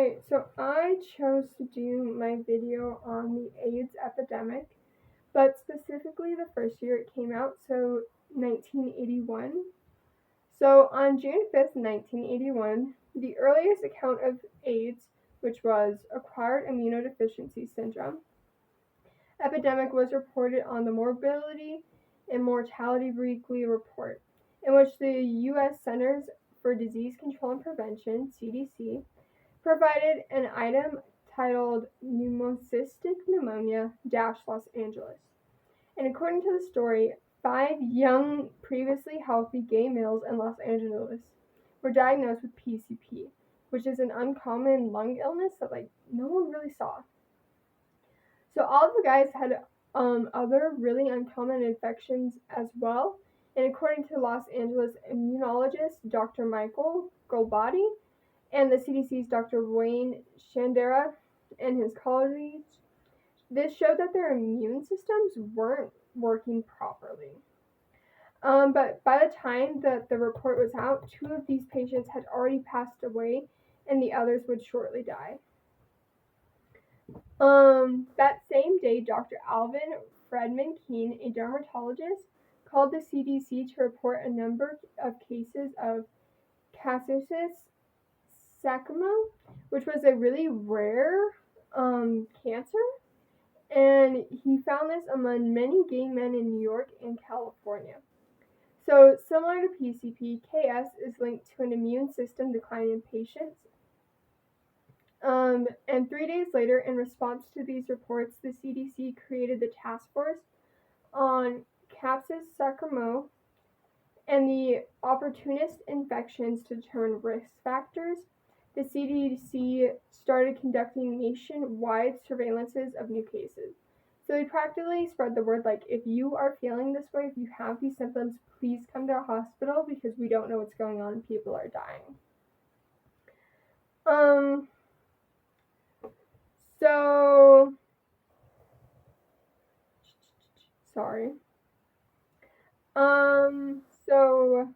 Alright, so I chose to do my video on the AIDS epidemic, but specifically the first year it came out, so 1981. So on June 5th, 1981, the earliest account of AIDS, which was acquired immunodeficiency syndrome, epidemic was reported on the Morbidity and Mortality Weekly Report, in which the U.S. Centers for Disease Control and Prevention, CDC, provided an item titled Pneumocystic Pneumonia Los Angeles. And according to the story, 5 young, previously healthy gay males in Los Angeles were diagnosed with PCP, which is an uncommon lung illness that no one really saw. So all of the guys had other really uncommon infections as well. And according to Los Angeles immunologist Dr. Michael Golbody, and the CDC's Dr. Wayne Shandera and his colleagues, this showed that their immune systems weren't working properly. But by the time that the report was out, 2 of these patients had already passed away, and the others would shortly die. That same day, Dr. Alvin Fredman Keene, a dermatologist, called the CDC to report a number of cases of casus sarcoma, which was a really rare cancer, and he found this among many gay men in New York and California. So similar to PCP, KS is linked to an immune system decline in patients. And 3 days later, in response to these reports, the CDC created the task force on casus sarcoma and the opportunist infections to determine risk factors. The CDC started conducting nationwide surveillances of new cases. So they practically spread the word, if you are feeling this way, if you have these symptoms, please come to a hospital because we don't know what's going on and people are dying. So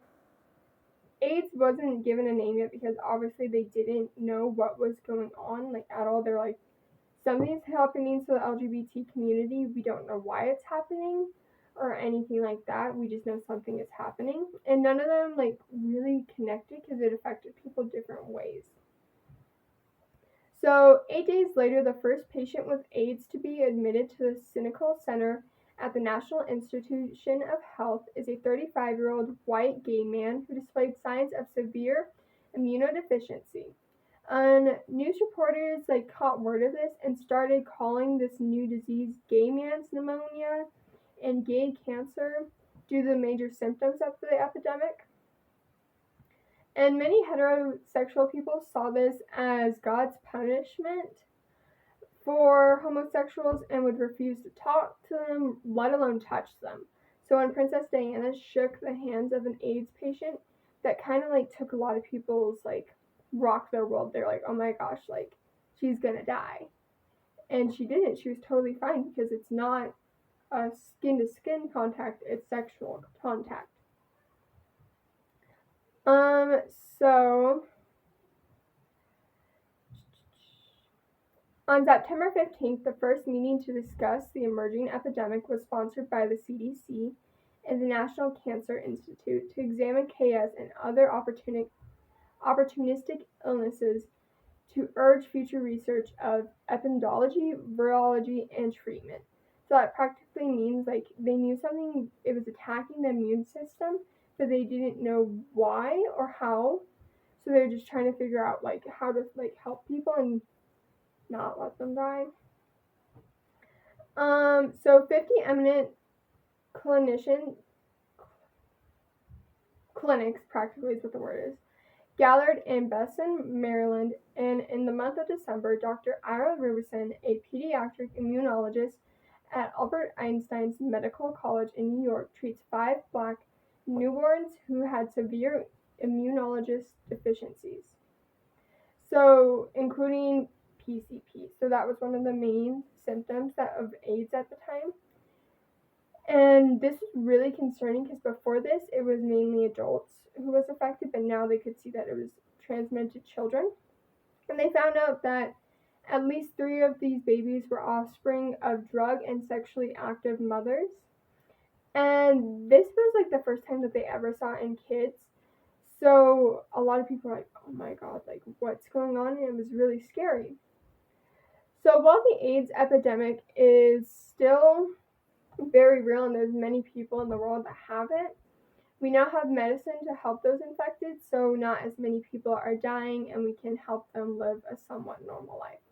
AIDS wasn't given a name yet because obviously they didn't know what was going on, at all. They're like, something's happening to the LGBT community. We don't know why it's happening or anything like that. We just know something is happening. And none of them, really connected because it affected people different ways. So 8 days later, the first patient with AIDS to be admitted to the Clinical Center at the National Institution of Health is a 35-year-old white gay man who displayed signs of severe immunodeficiency. And news reporters caught word of this and started calling this new disease gay man's pneumonia and gay cancer due to the major symptoms of the epidemic. And many heterosexual people saw this as God's punishment for homosexuals and would refuse to talk to them, let alone touch them. So when Princess Diana shook the hands of an AIDS patient, that kind of took a lot of people's rocked their world. They're like, oh my gosh, she's gonna die. And she didn't. She was totally fine because it's not a skin-to-skin contact, it's sexual contact. So on September 15th, the first meeting to discuss the emerging epidemic was sponsored by the CDC and the National Cancer Institute to examine KS and other opportunistic illnesses to urge future research of epidemiology, virology, and treatment. So that practically means they knew something, it was attacking the immune system, but they didn't know why or how. So they're just trying to figure out how to help people and not let them die. So 50 eminent clinics, practically is what the word is, gathered in Besson, Maryland, and in the month of December, Dr. Ira Roberson, a pediatric immunologist at Albert Einstein Medical College in New York, treats 5 black newborns who had severe immunologist deficiencies, so including PCP. So that was one of the main symptoms of AIDS at the time. And this was really concerning because before this, it was mainly adults who was affected, but now they could see that it was transmitted to children. And they found out that at least 3 of these babies were offspring of drug and sexually active mothers. And this was like the first time that they ever saw it in kids. So a lot of people were like, oh my god, like what's going on? And it was really scary. So while the AIDS epidemic is still very real and there's many people in the world that have it, we now have medicine to help those infected, so not as many people are dying and we can help them live a somewhat normal life.